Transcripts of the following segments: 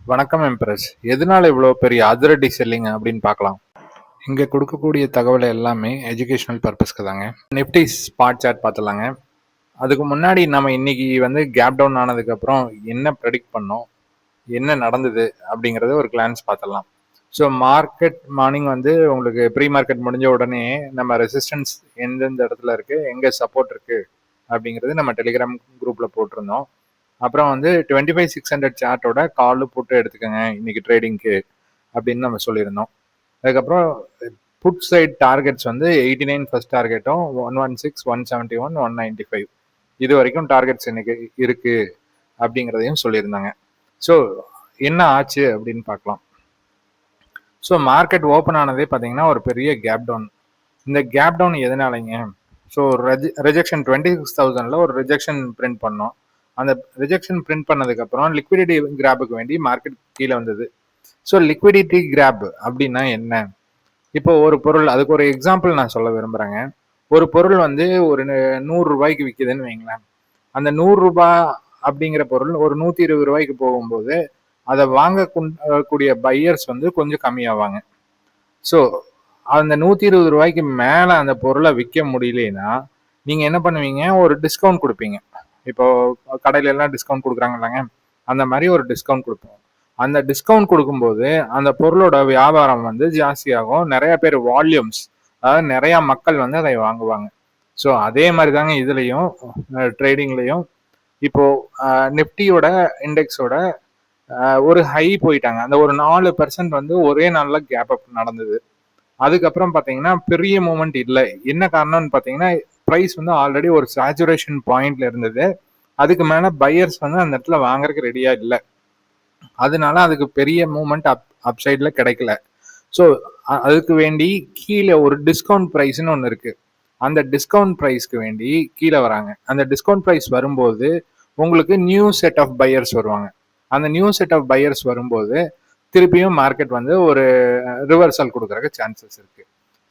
வணக்கம் எம்ப்ரஸ். எதனால இவ்வளோ பெரிய அதிரடி செல்லிங் அப்படின்னு பார்க்கலாம். இங்கே கொடுக்கக்கூடிய தகவல் எல்லாமே எஜுகேஷனல் பர்பஸ்க்கு தாங்க. நிஃப்டி ஸ்பாட் சார்ட் பார்த்துலாங்க. அதுக்கு முன்னாடி நம்ம இன்னைக்கு கேப் டவுன் ஆனதுக்கப்புறம் என்ன ப்ரெடிக்ட் பண்ணோம், என்ன நடந்தது அப்படிங்கிறத ஒரு கிளான்ஸ் பார்த்துடலாம். ஸோ மார்க்கெட் மார்னிங் உங்களுக்கு ப்ரீ மார்க்கெட் முடிஞ்ச உடனே நம்ம ரெசிஸ்டன்ஸ் எந்தெந்த இடத்துல இருக்குது, எங்கே சப்போர்ட் இருக்குது அப்படிங்கிறது நம்ம டெலிகிராம் குரூப்பில் போட்டிருந்தோம். அப்புறம் 25,600 சார்ட்டோட கால் போட்டு எடுத்துக்கோங்க இன்னைக்கு ட்ரேடிங்க்கு அப்படின்னு நம்ம சொல்லியிருந்தோம். அதுக்கப்புறம் புட் சைட் டார்கெட்ஸ் 89 ஃபர்ஸ்ட் டார்கெட்டும் 116, 171, 195 இது வரைக்கும் டார்கெட்ஸ் இன்னைக்கு இருக்கு அப்படிங்கிறதையும் சொல்லியிருந்தாங்க. ஸோ என்ன ஆச்சு அப்படின்னு பார்க்கலாம். ஸோ மார்க்கெட் ஓப்பன் ஆனதே பார்த்தீங்கன்னா ஒரு பெரிய கேப் டவுன். இந்த கேப் டவுன் எதனாலங்க? ஸோ ரிஜெக்ஷன் 26,000ல் ஒரு ரிஜெக்ஷன் பிரிண்ட் பண்ணோம். அந்த ரிஜெக்ஷன் பிரிண்ட் பண்ணதுக்கப்புறம் லிக்விடிட்டி கிராபுக்கு வேண்டி மார்க்கெட் கீழே வந்தது. ஸோ லிக்விடிட்டி கிராப் அப்படின்னா என்ன? இப்போ ஒரு பொருள், அதுக்கு ஒரு எக்ஸாம்பிள் நான் சொல்ல விரும்புகிறேங்க. ஒரு பொருள் ஒரு 100 ரூபாய்க்கு விற்கிதுன்னு வைங்களேன். அந்த 100 ரூபாய் அப்படிங்கிற பொருள் ஒரு 120 ரூபாய்க்கு போகும்போது அதை வாங்கக்கூடிய பையர்ஸ் கொஞ்சம் கம்மியாவாங்க. ஸோ அந்த 120 ரூபாய்க்கு மேலே அந்த பொருளை விற்க முடியலன்னா நீங்கள் என்ன பண்ணுவீங்க? ஒரு டிஸ்கவுண்ட் கொடுப்பீங்க. இப்போ கடையில எல்லாம் டிஸ்கவுண்ட் கொடுக்குறாங்க இல்லைங்க, அந்த மாதிரி ஒரு டிஸ்கவுண்ட் கொடுப்போம். அந்த டிஸ்கவுண்ட் கொடுக்கும்போது அந்த பொருளோட வியாபாரம் ஜாஸ்தியாகும். நிறைய பேர் வால்யூம்ஸ், அதாவது நிறைய மக்கள் அதை வாங்குவாங்க. ஸோ அதே மாதிரி தாங்க இதுலையும் ட்ரேடிங்லையும். இப்போ நிஃப்டியோட இண்டெக்ஸோட ஒரு ஹை போயிட்டாங்க. அந்த ஒரு 4% ஒரே நாளில் கேப் அப் நடந்தது. அதுக்கப்புறம் பார்த்தீங்கன்னா பெரிய மூமெண்ட் இல்லை. என்ன காரணம்னு பார்த்தீங்கன்னா ப்ரைஸ் ஆல்ரெடி ஒரு சேச்சுரேஷன் பாயிண்ட்ல இருந்தது. அதுக்கு மேலே பையர்ஸ் அந்த இடத்துல வாங்குறதுக்கு ரெடியா இல்லை. அதனால அதுக்கு பெரிய மூமெண்ட் அப்சைடில் கிடைக்கல. ஸோ அதுக்கு வேண்டி கீழே ஒரு டிஸ்கவுண்ட் ப்ரைஸ்ன்னு ஒன்று இருக்கு. அந்த டிஸ்கவுண்ட் ப்ரைஸ்க்கு வேண்டி கீழே வராங்க. அந்த டிஸ்கவுண்ட் ப்ரைஸ் வரும்போது உங்களுக்கு நியூ செட் ஆஃப் பையர்ஸ் வருவாங்க. அந்த நியூ செட் ஆஃப் பையர்ஸ் வரும்போது திருப்பியும் மார்க்கெட் ஒரு ரிவர்சல் கொடுக்கறதுக்கு சான்சஸ் இருக்கு.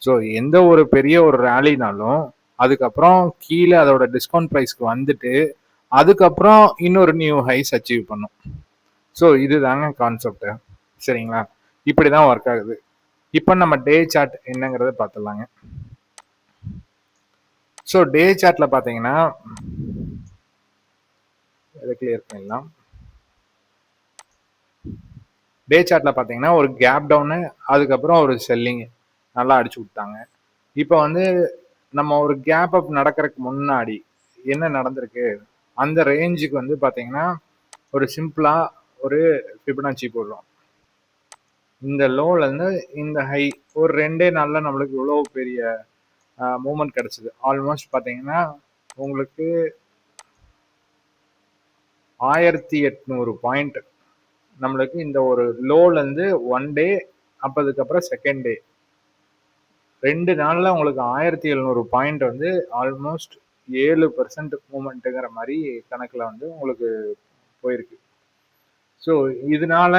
ஸோ எந்த ஒரு பெரிய ஒரு ரேலினாலும் அதுக்கப்புறம் கீழே அதோட டிஸ்கவுண்ட் ப்ரைஸ்க்கு வந்துட்டு அதுக்கப்புறம் இன்னொரு நியூ ஹைஸ் அச்சீவ் பண்ணும். ஸோ இதுதாங்க கான்செப்ட். சரிங்களா? இப்படிதான் ஒர்க் ஆகுது. இப்போ நம்ம டே சார்ட் என்னங்கிறத பார்த்துடலாங்க. ஸோ டே சார்ட்ல பார்த்தீங்கன்னா கிளியர் பண்ணிடலாம். டே சார்ட்ல பார்த்தீங்கன்னா ஒரு கேப் டவுனு, அதுக்கப்புறம் ஒரு செல்லிங் நல்லா அடிச்சு விட்டாங்க. இப்போ நம்ம ஒரு கேப் அப் நடக்கிறதுக்கு முன்னாடி என்ன நடந்திருக்கு, அந்த ரேஞ்சுக்கு பார்த்தீங்கன்னா ஒரு சிம்பிளா ஒரு ஃபிபனாச்சி போடுறோம். இந்த லோல இருந்து இந்த ஹை ஒரு 2 நாள்ல நம்மளுக்கு இவ்வளோ பெரிய மூமெண்ட் கிடைச்சது. ஆல்மோஸ்ட் பார்த்தீங்கன்னா உங்களுக்கு 1800 பாயிண்ட் நம்மளுக்கு இந்த ஒரு லோல இருந்து 1 டே, அப்ப அதுக்கப்புறம் செகண்ட் டே 2 நாள்ல உங்களுக்கு 1700 பாயிண்ட் ஆல்மோஸ்ட் 7% மூமெண்ட்டுங்கிற மாதிரி கணக்குல உங்களுக்கு போயிருக்கு. ஸோ இதனால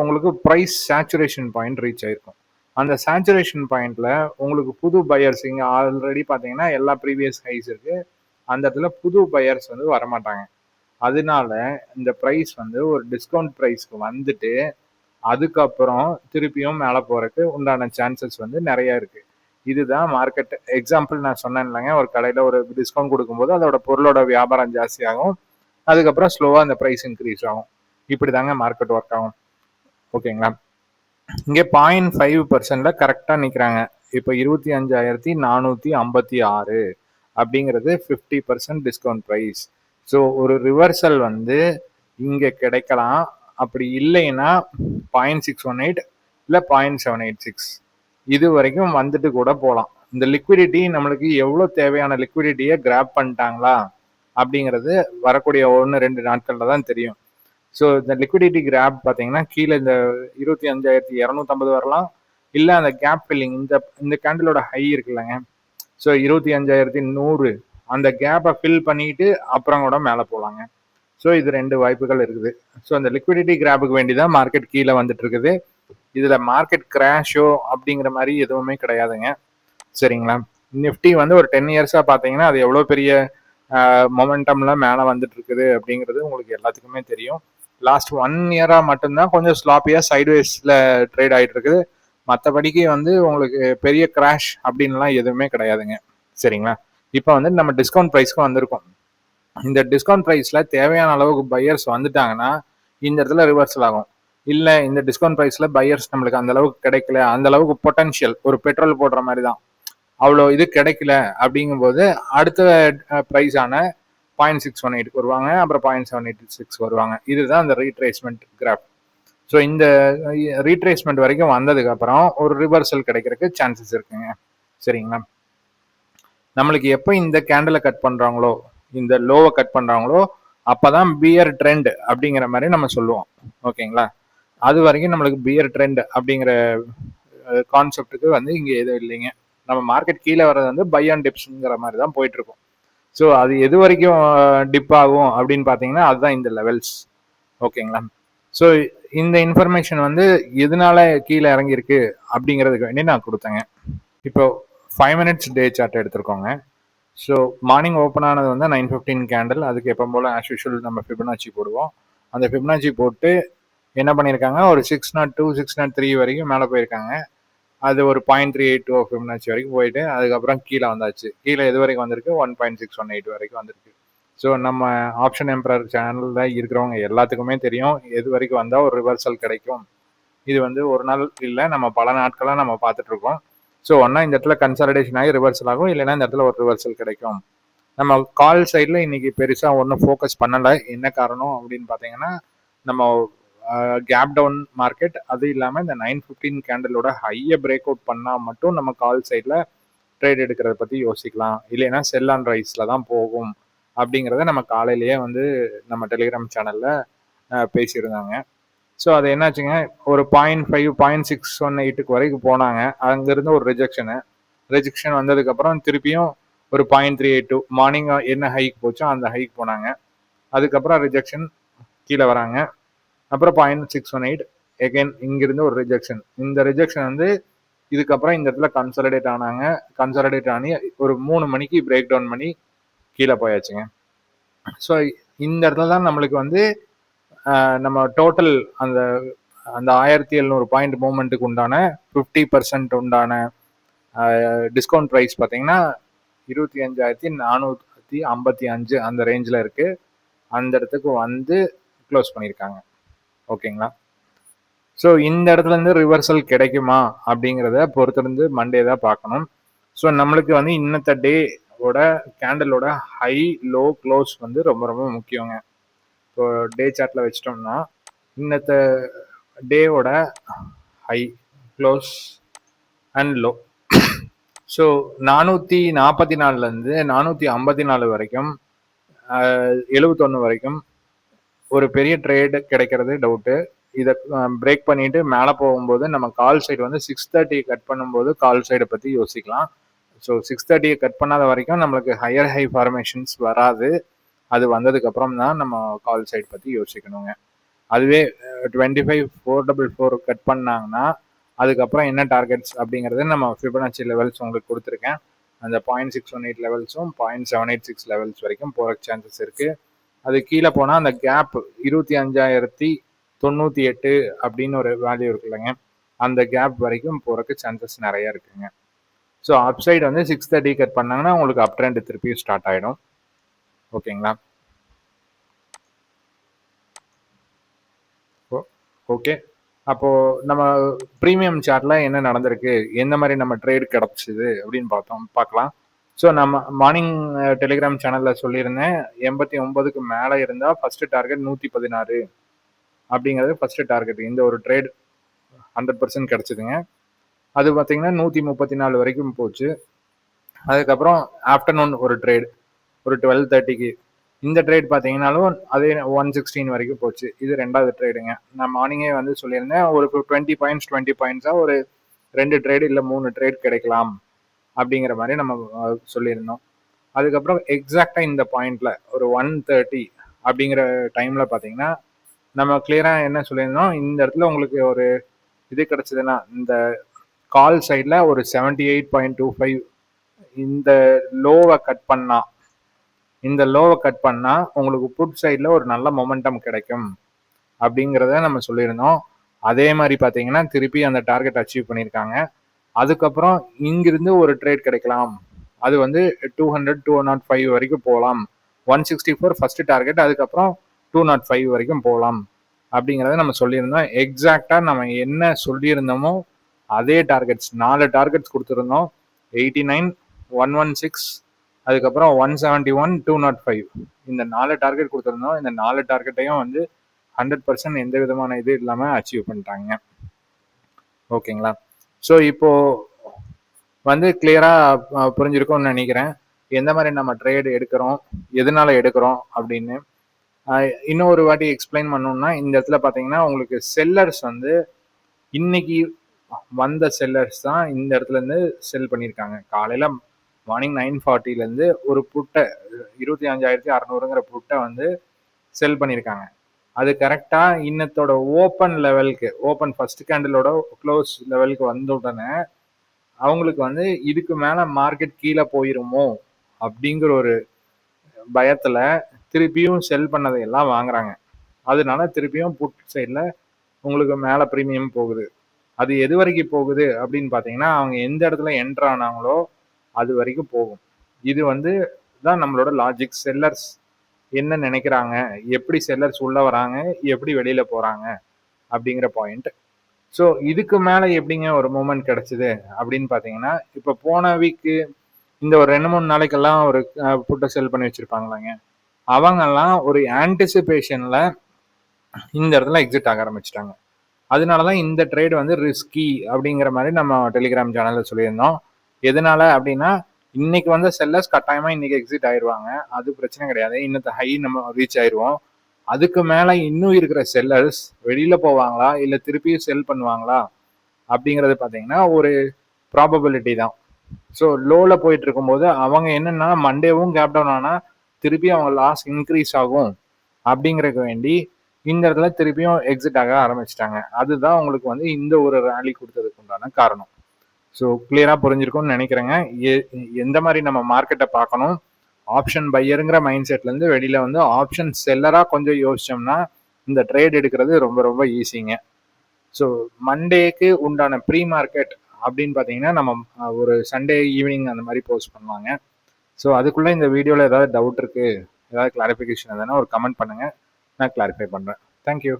உங்களுக்கு ப்ரைஸ் சேச்சுரேஷன் பாயிண்ட் ரீச் ஆயிருக்கும். அந்த சேச்சுரேஷன் பாயிண்ட்ல உங்களுக்கு புது பையர்ஸ் இங்கே ஆல்ரெடி பார்த்தீங்கன்னா எல்லா ப்ரீவியஸ் ஹைஸ் இருக்கு. அந்த இடத்துல புது பையர்ஸ் வரமாட்டாங்க. அதனால இந்த ப்ரைஸ் ஒரு டிஸ்கவுண்ட் ப்ரைஸ்க்கு வந்துட்டு அதுக்கப்புறம் திருப்பியும் மேலே போறதுக்கு உண்டான சான்சஸ் நிறைய இருக்கு. இதுதான் மார்க்கெட். எக்ஸாம்பிள் நான் சொன்னேன் இல்லைங்க, ஒரு கடையில் ஒரு டிஸ்கவுண்ட் கொடுக்கும்போது அதோட பொருளோட வியாபாரம் ஜாஸ்தி ஆகும், அதுக்கப்புறம் ஸ்லோவாக அந்த ப்ரைஸ் இன்க்ரீஸ் ஆகும். இப்படி தாங்க மார்க்கெட் ஒர்க் ஆகும். ஓகேங்களா? இங்கே 0.5% கரெக்டாக நிற்கிறாங்க. இப்போ 25,456 அப்படிங்கிறது 50% டிஸ்கவுண்ட் ப்ரைஸ். ஸோ ஒரு ரிவர்சல் இங்கே கிடைக்கலாம். அப்படி இல்லைன்னா 0.618 இல்லை 0.786 இது வரைக்கும் வந்துட்டு கூட போகலாம். இந்த லிக்விடிட்டி நம்மளுக்கு எவ்வளோ தேவையான லிக்விடிட்டியை கிராப் பண்ணிட்டாங்களா அப்படிங்கிறது வரக்கூடிய 1-2 நாட்களில் தான் தெரியும். ஸோ இந்த லிக்விடிட்டி கிராப் பார்த்தீங்கன்னா கீழே இந்த 25,250 வரலாம். இல்லை அந்த கேப் ஃபில்லிங், இந்த கேண்டிலோட ஹை இருக்குல்லங்க, ஸோ 25,100 அந்த கேப்பை ஃபில் பண்ணிட்டு அப்புறம் கூட மேலே போகலாங்க. ஸோ இது 2 வாய்ப்புகள் இருக்குது. ஸோ அந்த லிக்விடிட்டி கிராபுக்கு வேண்டி தான் மார்க்கெட் கீழே வந்துட்டு இருக்குது. இதுல மார்க்கெட் கிராஷோ அப்படிங்கிற மாதிரி எதுவுமே கிடையாதுங்க. சரிங்களா? நிஃப்டி ஒரு 10 இயர்ஸா பார்த்தீங்கன்னா அது எவ்வளோ பெரிய மொமெண்டம்ல மேலே வந்துட்டு இருக்குது அப்படிங்கிறது உங்களுக்கு எல்லாத்துக்குமே தெரியும். லாஸ்ட் 1 இயரா மட்டும்தான் கொஞ்சம் ஸ்லாப்பியா சைட்வேஸ்ல ட்ரேட் ஆயிட்டு இருக்குது. மற்றபடிக்கு வந்து உங்களுக்கு பெரிய கிராஷ் அப்படின்லாம் எதுவுமே கிடையாதுங்க. சரிங்களா? இப்போ வந்து நம்ம டிஸ்கவுண்ட் ப்ரைஸ்க்கு வந்திருக்கோம். இந்த டிஸ்கவுண்ட் ப்ரைஸ்ல தேவையான அளவுக்கு பையர்ஸ் வந்துட்டாங்கன்னா இந்த இடத்துல ரிவர்சல் ஆகும். இல்லை இந்த டிஸ்கவுண்ட் ப்ரைஸ்ல பையர்ஸ் நம்மளுக்கு அந்த அளவுக்கு கிடைக்கல, அந்த அளவுக்கு பொட்டன்ஷியல் ஒரு பெட்ரோல் போடுற மாதிரி தான், அவ்வளோ இது கிடைக்கல அப்படிங்கும்போது அடுத்த ப்ரைஸான 0.618 வருவாங்க, அப்புறம் 0.786 வருவாங்க. இதுதான் இந்த ரீட்ரேஸ்மெண்ட் கிராஃப். ஸோ இந்த ரீட்ரேஸ்மெண்ட் வரைக்கும் வந்ததுக்கு அப்புறம் ஒரு ரிவர்சல் கிடைக்கிறதுக்கு சான்சஸ் இருக்குங்க. சரிங்களா? நம்மளுக்கு எப்போ இந்த கேண்டிலை கட் பண்றாங்களோ, இந்த லோவை கட் பண்றாங்களோ, அப்பதான் பியர் ட்ரெண்ட் அப்படிங்கிற மாதிரி நம்ம சொல்லுவோம். ஓகேங்களா? அது வரைக்கும் நம்மளுக்கு பியர் ட்ரெண்ட் அப்படிங்கிற கான்செப்டுக்கு வந்து இங்க எதுவும் இல்லைங்க. நம்ம மார்க்கெட் கீழே வர்றது வந்து பை அண்ட் டிப்ஸ்ங்கிற மாதிரி தான் போயிட்டு இருக்கும். ஸோ அது எது வரைக்கும் டிப் ஆகும் அப்படின்னு பார்த்தீங்கன்னா அதுதான் இந்த லெவல்ஸ். ஓகேங்களா? ஸோ இந்த இன்ஃபர்மேஷன் வந்து எதனால கீழே இறங்கியிருக்கு அப்படிங்கிறதுக்கு வேண்டி நான் கொடுத்தேங்க. இப்போ 5 மினிட்ஸ் டே சார்ட் எடுத்துருக்கோங்க. ஸோ மார்னிங் ஓப்பன் ஆனது வந்து 9:15 கேண்டில். அதுக்கு எப்போ போல் ஆஸ் யூஷுவல் நம்ம ஃபிபனாச்சி போடுவோம். அந்த ஃபிபனாச்சி போட்டு என்ன பண்ணியிருக்காங்க, ஒரு 602 603 வரைக்கும் மேலே போயிருக்காங்க. அது ஒரு 0.382 ஃபிபனாச்சி வரைக்கும் போயிட்டு அதுக்கப்புறம் கீழே வந்தாச்சு. கீழே எது வரைக்கும் வந்திருக்கு, 1.618 வரைக்கும் வந்திருக்கு. ஸோ நம்ம ஆப்ஷன் எம்பரர் சேனலில் இருக்கிறவங்க எல்லாத்துக்குமே தெரியும் எது வரைக்கும் வந்தால் ஒரு ரிவர்சல் கிடைக்கும். இது வந்து ஒரு நாள் இல்லை, நம்ம பல நாட்களாக நம்ம பார்த்துட்டு இருக்கோம். ஸோ ஒன்றா இந்த இடத்துல கன்சாலிடேஷன் ஆகி ரிவர்சல் ஆகும், இல்லைன்னா இந்த இடத்துல ஒரு ரிவர்சல் கிடைக்கும். நம்ம கால் சைடில் இன்னைக்கு பெருசாக ஒன்றும் ஃபோக்கஸ் பண்ணலை. என்ன காரணம் அப்படின்னு பார்த்தீங்கன்னா, நம்ம கேப் டவுன் மார்க்கெட், அது இல்லாமல் இந்த 9:15 கேண்டலோட ஹையை பிரேக் அவுட் பண்ணால் மட்டும் நம்ம கால் சைடில் ட்ரேட் எடுக்கிறத பற்றி யோசிக்கலாம். இல்லைன்னா செல் ஆன் ரைஸில் தான் போகும் அப்படிங்கிறத நம்ம காலையிலேயே வந்து நம்ம டெலிகிராம் சேனலில் பேசியிருந்தாங்க. ஸோ அது என்னாச்சுங்க, ஒரு 0.5 0.618 வரைக்கும் போனாங்க. அங்கேருந்து ஒரு ரிஜெக்ஷன் வந்ததுக்கப்புறம் திருப்பியும் ஒரு 0.382 மார்னிங் என்ன ஹைக் போச்சோ அந்த ஹைக் போனாங்க. அதுக்கப்புறம் ரிஜெக்ஷன் கீழே வராங்க. அப்புறம் 0.618 எகைன் இங்கிருந்து ஒரு ரிஜெக்ஷன். இந்த ரிஜெக்ஷன் வந்து இதுக்கப்புறம் இந்த இடத்துல கன்சாலிடேட் ஆனி ஒரு 3 மணிக்கு பிரேக் டவுன் பண்ணி கீழே போயாச்சுங்க. ஸோ இந்த இடத்துல தான் நம்மளுக்கு வந்து நம்ம டோட்டல் அந்த அந்த 1700 பாயிண்ட் மூவ்மெண்ட்டுக்கு உண்டான 50% உண்டான டிஸ்கவுண்ட் ப்ரைஸ் பார்த்தீங்கன்னா 25,455 அந்த ரேஞ்சில் இருக்கு. அந்த இடத்துக்கு வந்து க்ளோஸ் பண்ணியிருக்காங்க. ஓகேங்களா? ஸோ இந்த இடத்துல இருந்து ரிவர்சல் கிடைக்குமா அப்படிங்கிறத பொறுத்திருந்து மண்டே தான் பார்க்கணும். ஸோ நம்மளுக்கு வந்து இன்னத்த டேவோட கேண்டலோட ஹை லோ க்ளோஸ் வந்து ரொம்ப ரொம்ப முக்கியங்க. இப்போ டே சார்ட்ல வச்சிட்டோம்னா இன்னத்த டேவோட high close and low, so 444லேருந்து 454 வரைக்கும் 71 வரைக்கும் ஒரு பெரிய ட்ரேடு கிடைக்கிறது டவுட்டு. இதை பிரேக் பண்ணிட்டு மேலே போகும்போது நம்ம கால் சைடு வந்து 630 கட் பண்ணும்போது கால் சைடை பற்றி யோசிக்கலாம். ஸோ 630 கட் பண்ணாத வரைக்கும் நம்மளுக்கு ஹையர் ஹை ஃபார்மேஷன்ஸ் வராது. அது வந்ததுக்கப்புறம் தான் நம்ம கால் சைடு பற்றி யோசிக்கணுங்க. அதுவே 25,444 கட் பண்ணாங்கன்னா அதுக்கப்புறம் என்ன டார்கெட்ஸ் அப்படிங்கிறது நம்ம ஃபிபனாச்சி லெவல்ஸ் உங்களுக்கு கொடுத்துருக்கேன். அந்த 0.618 லெவல்ஸும் 0.786 லெவல்ஸ் வரைக்கும் போகிற சான்சஸ் இருக்குது. அது கீழே போனால் அந்த கேப் 25,098 அப்படின்னு ஒரு வேல்யூ இருக்குல்லங்க, அந்த கேப் வரைக்கும் போகிறதுக்கு சான்சஸ் நிறைய இருக்குங்க. ஸோ அப் சைடு வந்து 630 கட் பண்ணாங்கன்னா உங்களுக்கு அப் ட்ரெண்ட் திருப்பியும் ஸ்டார்ட் ஆகிடும். ஓகேங்களா? ஓகே, அப்போது நம்ம ப்ரீமியம் சார்ட்ல என்ன நடந்திருக்கு, எந்த மாதிரி நம்ம ட்ரேட் கிடச்சிது அப்படின்னு பார்க்கலாம். ஸோ நம்ம மார்னிங் டெலிகிராம் சேனலில் சொல்லியிருந்தேன் 89க்கு மேலே இருந்தால் ஃபஸ்ட்டு டார்கெட் 116 அப்படிங்கிறது ஃபஸ்ட்டு டார்கெட். இந்த ஒரு ட்ரேட் 100% கிடச்சிதுங்க. அது பார்த்தீங்கன்னா 134 வரைக்கும் போச்சு. அதுக்கப்புறம் ஆஃப்டர்நூன் ஒரு ட்ரேட் ஒரு 12:30க்கு இந்த ட்ரேட் பார்த்தீங்கன்னாலும் அதே 116 வரைக்கும் போச்சு. இது ரெண்டாவது ட்ரேடுங்க. நான் மார்னிங்கே வந்து சொல்லியிருந்தேன் ஒரு 20 பாயிண்ட்ஸாக ஒரு 2 ட்ரேடு இல்லை 3 ட்ரேட் கிடைக்கலாம் அப்படிங்கிற மாதிரி நம்ம சொல்லியிருந்தோம். அதுக்கப்புறம் எக்ஸாக்டாக இந்த பாயிண்ட்ல ஒரு 1:30 அப்படிங்கிற டைம்ல பார்த்தீங்கன்னா நம்ம கிளியராக என்ன சொல்லியிருந்தோம், இந்த இடத்துல உங்களுக்கு ஒரு இது கிடைச்சதுன்னா இந்த கால் சைடில் ஒரு 78.25 இந்த லோவை கட் பண்ணா உங்களுக்கு புட் சைடில் ஒரு நல்ல மொமெண்டம் கிடைக்கும் அப்படிங்கிறத நம்ம சொல்லியிருந்தோம். அதே மாதிரி பார்த்தீங்கன்னா திருப்பி அந்த டார்கெட் அச்சீவ் பண்ணியிருக்காங்க. அதுக்கப்புறம் இங்கிருந்து ஒரு ட்ரேட் கிடைக்கலாம். அது வந்து 200 205 வரைக்கும் போகலாம். 164 ஃபர்ஸ்ட் டார்கெட், அதுக்கப்புறம் 205 வரைக்கும் போகலாம் அப்படிங்கிறத நம்ம சொல்லியிருந்தோம். எக்ஸாக்டா நம்ம என்ன சொல்லியிருந்தோமோ அதே டார்கெட்ஸ் 4 டார்கெட்ஸ் கொடுத்துருந்தோம். 89, 116, அதுக்கப்புறம் 171, 205 இந்த 4 டார்கெட் கொடுத்துருந்தோம். இந்த 4 டார்கெட்டையும் வந்து 100% எந்த விதமான இது இல்லாமல் அச்சீவ் பண்ணிட்டாங்க. ஓகேங்களா? ஸோ இப்போ வந்து கிளியரா புரிஞ்சிருக்கும்னு நினைக்கிறேன். எந்த மாதிரி நம்ம ட்ரேட் எடுக்கிறோம், எதனால எடுக்கிறோம் அப்படின்னு. இன்னொரு வாட்டி எக்ஸ்பிளைன் பண்ணணும்னா, இந்த இடத்துல பார்த்தீங்கன்னா உங்களுக்கு செல்லர்ஸ் வந்து இன்னைக்கு வந்த செல்லர்ஸ் தான் இந்த இடத்துல இருந்து செல் பண்ணியிருக்காங்க. காலையில மார்னிங் 9:40லேருந்து ஒரு புட்டை 25,600ங்கிற புட்டை வந்து செல் பண்ணியிருக்காங்க. அது கரெக்டா இன்னத்தோட ஓப்பன் லெவலுக்கு, ஓப்பன் ஃபர்ஸ்ட் கேண்டிலோட க்ளோஸ் லெவலுக்கு வந்த உடனே அவங்களுக்கு வந்து இதுக்கு மேல மார்க்கெட் கீழே போயிருமோ அப்படிங்கிற ஒரு பயத்துல திருப்பியும் செல் பண்ணதை எல்லாம் வாங்குறாங்க. அதனால திருப்பியும் புட் சைட்ல உங்களுக்கு மேல ப்ரீமியம் போகுது. அது எது வரைக்கும் போகுது அப்படின்னு பார்த்தீங்கன்னா, அவங்க எந்த இடத்துல என்டர் ஆனாங்களோ அது வரைக்கும் போகும். இது வந்து தான் நம்மளோட லாஜிக். செல்லர்ஸ் என்ன நினைக்கிறாங்க, எப்படி செல்லர்ஸ் உள்ள வராங்க, எப்படி வெளியில போறாங்க அப்படிங்கிற பாயிண்ட். ஸோ இதுக்கு மேல எப்படிங்க ஒரு மூமெண்ட் கிடைச்சது அப்படின்னு பார்த்தீங்கன்னா, இப்போ போன வீக்கு இந்த ஒரு 2-3 நாளைக்கெல்லாம் ஒரு புட்டை செல் பண்ணி வச்சிருப்பாங்களாங்க. அவங்கெல்லாம் ஒரு ஆன்டிசிபேஷன்ல இந்த இடத்துல எக்ஸிட் ஆக ஆரம்பிச்சிட்டாங்க. அதனாலதான் இந்த ட்ரேட் வந்து ரிஸ்கி அப்படிங்கிற மாதிரி நம்ம டெலிகிராம் சேனல்ல சொல்லியிருந்தோம். எதனால அப்படின்னா, இன்னைக்கு வந்து செல்லர்ஸ் கட்டாயமா இன்னைக்கு எக்ஸிட் ஆயிடுவாங்க. அது பிரச்சனை கிடையாது. இன்னத்த ஹை நம்ம ரீச் ஆயிடுவோம். அதுக்கு மேல இன்னும் இருக்கிற செல்லர்ஸ் வெளியில போவாங்களா இல்ல திருப்பியும் செல் பண்ணுவாங்களா அப்படிங்கிறது பாத்தீங்கன்னா ஒரு ப்ராபபிலிட்டி தான். ஸோ லோல போயிட்டு இருக்கும்போது அவங்க என்னன்னா மண்டேவும் கேப் டவுன் ஆனா திருப்பி அவங்க லாஸ் இன்க்ரீஸ் ஆகும் அப்படிங்கறதுக்கு வேண்டி இந்த இடத்துல திருப்பியும் எக்ஸிட் ஆக ஆரம்பிச்சிட்டாங்க. அதுதான் உங்களுக்கு வந்து இந்த ஒரு ரேலி கொடுத்ததுக்கு உண்டான காரணம். ஸோ கிளியரா புரிஞ்சிருக்கும்னு நினைக்கிறேங்க. எந்த மாதிரி நம்ம மார்க்கெட்டை பார்க்கணும், ஆப்ஷன் பையருங்கிற மைண்ட் செட்ல இருந்து வெளியில வந்து ஆப்ஷன் செல்லரா கொஞ்சம் யோசிச்சோம்னா இந்த ட்ரேட் எடுக்கிறது ரொம்ப ரொம்ப ஈஸிங்க. ஸோ மண்டேக்கு உண்டான ப்ரீ மார்க்கெட் அப்படின்னு பார்த்தீங்கன்னா நம்ம ஒரு சண்டே ஈவினிங் அந்த மாதிரி போஸ்ட் பண்ணுவாங்க. ஸோ அதுக்குள்ள இந்த வீடியோவில் ஏதாவது டவுட் இருக்கு, ஏதாவது கிளாரிஃபிகேஷன் எதுனா ஒரு கமெண்ட் பண்ணுங்க, நான் கிளாரிஃபை பண்றேன். தேங்க்யூ.